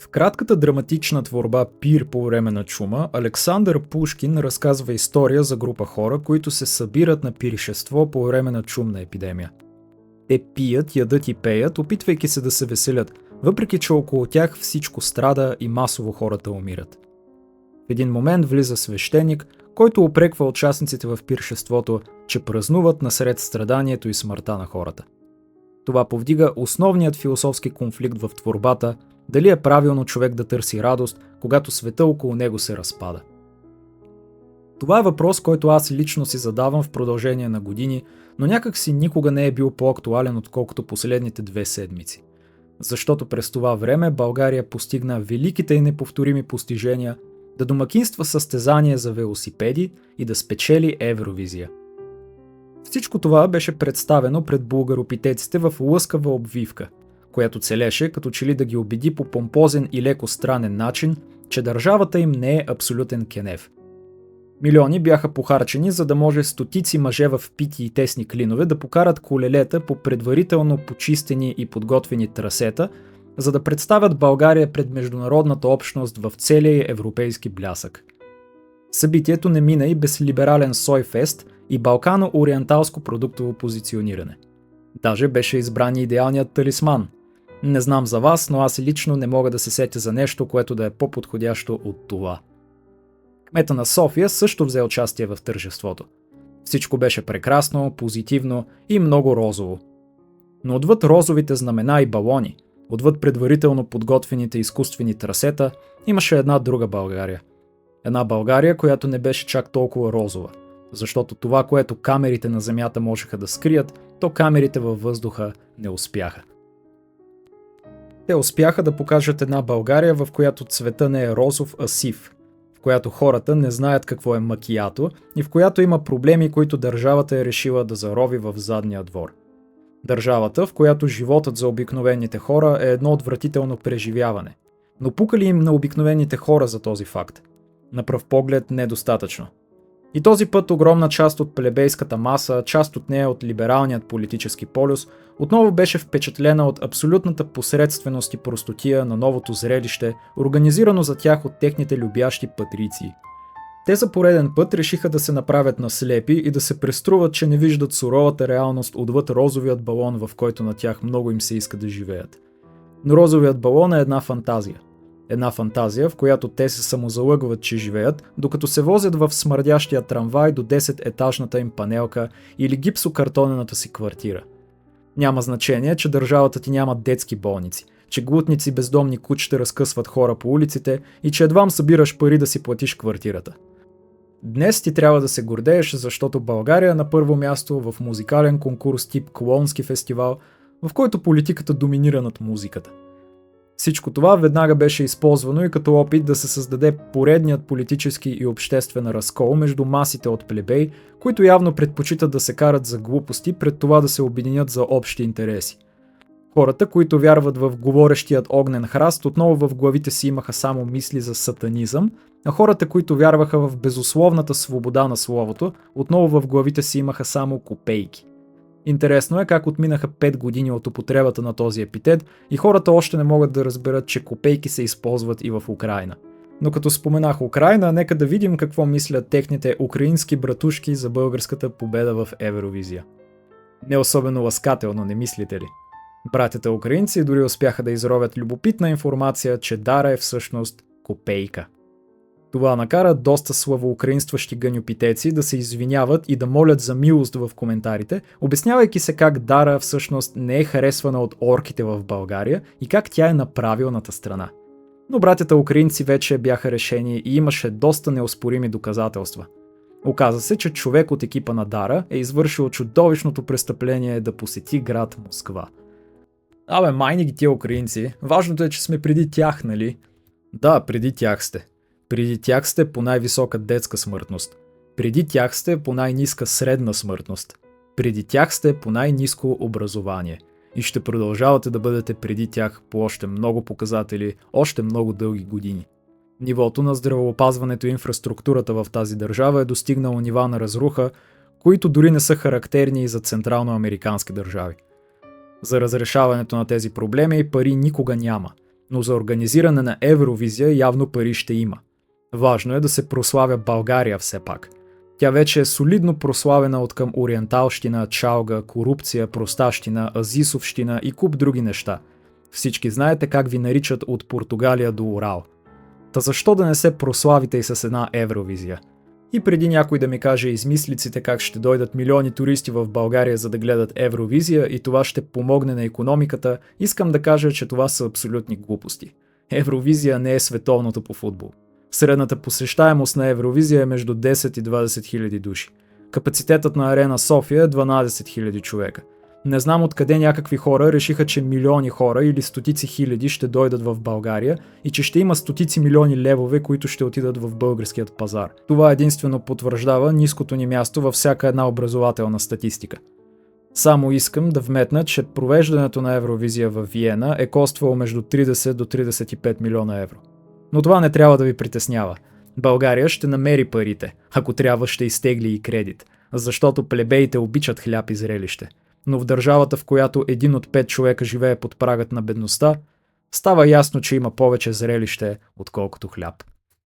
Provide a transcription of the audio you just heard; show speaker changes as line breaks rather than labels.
В кратката драматична творба «Пир по време на чума» Александър Пушкин разказва история за група хора, които се събират на пиршество по време на чумна епидемия. Те пият, ядат и пеят, опитвайки се да се веселят, въпреки че около тях всичко страда и масово хората умират. В един момент влиза свещеник, който упреква участниците в пиршеството, че празнуват насред страданието и смъртта на хората. Това повдига основният философски конфликт в творбата – дали е правилно човек да търси радост, когато света около него се разпада. Това е въпрос, който аз лично си задавам в продължение на години, но някак си никога не е бил по-актуален, отколкото последните 2 седмици. Защото през това време България постигна великите и неповторими постижения да домакинства състезание за велосипеди и да спечели Евровизия. Всичко това беше представено пред българопитеците в лъскава обвивка, която целеше като че ли да ги убеди по помпозен и леко странен начин, че държавата им не е абсолютен кенеф. Милиони бяха похарчени, за да може стотици мъже в пити и тесни клинове да покарат колелета по предварително почистени и подготвени трасета, за да представят България пред международната общност в целия европейски блясък. Събитието не мина и без либерален сойфест и балкано-ориенталско продуктово позициониране. Даже беше избран идеалният талисман. Не знам за вас, но аз лично не мога да се сетя за нещо, което да е по-подходящо от това. Кмета на София също взе участие в тържеството. Всичко беше прекрасно, позитивно и много розово. Но отвъд розовите знамена и балони, отвъд предварително подготвените изкуствени трасета, имаше една друга България. Една България, която не беше чак толкова розова, защото това, което камерите на земята можеха да скрият, то камерите във въздуха не успяха. Те успяха да покажат една България, в която цвета не е розов, а сив, в която хората не знаят какво е макиято и в която има проблеми, които държавата е решила да зарови в задния двор. Държавата, в която животът за обикновените хора е едно отвратително преживяване. Но пука ли им на обикновените хора за този факт? На пръв поглед недостатъчно. И този път огромна част от плебейската маса, част от нея от либералният политически полюс, отново беше впечатлена от абсолютната посредственост и простотия на новото зрелище, организирано за тях от техните любящи патрици. Те за пореден път решиха да се направят на слепи и да се преструват, че не виждат суровата реалност отвъд розовият балон, в който на тях много им се иска да живеят. Но розовият балон е една фантазия. Една фантазия, в която те се самозалъгват, че живеят, докато се возят в смърдящия трамвай до 10-етажната им панелка или гипсокартонената си квартира. Няма значение, че държавата ти няма детски болници, че глутници бездомни кучета разкъсват хора по улиците и че едвам събираш пари да си платиш квартирата. Днес ти трябва да се гордееш, защото България е на първо място в музикален конкурс тип Клоунски фестивал, в който политиката доминира над музиката. Всичко това веднага беше използвано и като опит да се създаде поредният политически и обществен разкол между масите от плебей, които явно предпочитат да се карат за глупости пред това да се обединят за общи интереси. Хората, които вярват в говорещият огнен храст, отново в главите си имаха само мисли за сатанизъм, а хората, които вярваха в безусловната свобода на словото, отново в главите си имаха само копейки. Интересно е как отминаха 5 години от употребата на този епитет и хората още не могат да разберат, че копейки се използват и в Украйна. Но като споменах Украйна, нека да видим какво мислят техните украински братушки за българската победа в Евровизия. Не особено ласкателно, не мислите ли? Братята украинци дори успяха да изровят любопитна информация, че Дара е всъщност копейка. Това накара доста славоукраинстващи гънюпитеци да се извиняват и да молят за милост в коментарите, обяснявайки се как Дара всъщност не е харесвана от орките в България и как тя е на правилната страна. Но братята украинци вече бяха решени и имаше доста неоспорими доказателства. Оказа се, че човек от екипа на Дара е извършил чудовищното престъпление да посети град Москва. Абе, майни ги тия украинци, важното е, че сме преди тях, нали? Да, преди тях сте. Преди тях сте по най-висока детска смъртност. Преди тях сте по най-ниска средна смъртност. Преди тях сте по най-ниско образование. И ще продължавате да бъдете преди тях по още много показатели, още много дълги години. Нивото на здравеопазването и инфраструктурата в тази държава е достигнало нива на разруха, които дори не са характерни и за централноамерикански държави. За разрешаването на тези проблеми пари никога няма. Но за организиране на Евровизия явно пари ще има. Важно е да се прославя България все пак. Тя вече е солидно прославена от към ориенталщина, чалга, корупция, простащина, азисовщина и куп други неща. Всички знаете как ви наричат от Португалия до Урал. Та защо да не се прославите и с една Евровизия? И преди някой да ми каже измислиците как ще дойдат милиони туристи в България за да гледат Евровизия и това ще помогне на икономиката, искам да кажа, че това са абсолютни глупости. Евровизия не е световното по футбол. Средната посещаемост на Евровизия е между 10 и 20 хиляди души. Капацитетът на Арена София е 12 хиляди човека. Не знам откъде някакви хора решиха, че милиони хора или стотици хиляди ще дойдат в България и че ще има стотици милиони левове, които ще отидат в българският пазар. Това единствено потвърждава ниското ни място във всяка една образователна статистика. Само искам да вметна, че провеждането на Евровизия в Виена е коствало между 30 до 35 милиона евро. Но това не трябва да ви притеснява. България ще намери парите, ако трябва ще изтегли и кредит, защото плебеите обичат хляб и зрелище. Но в държавата, в която 1 от 5 човека живее под прагът на бедността, става ясно, че има повече зрелище, отколкото хляб.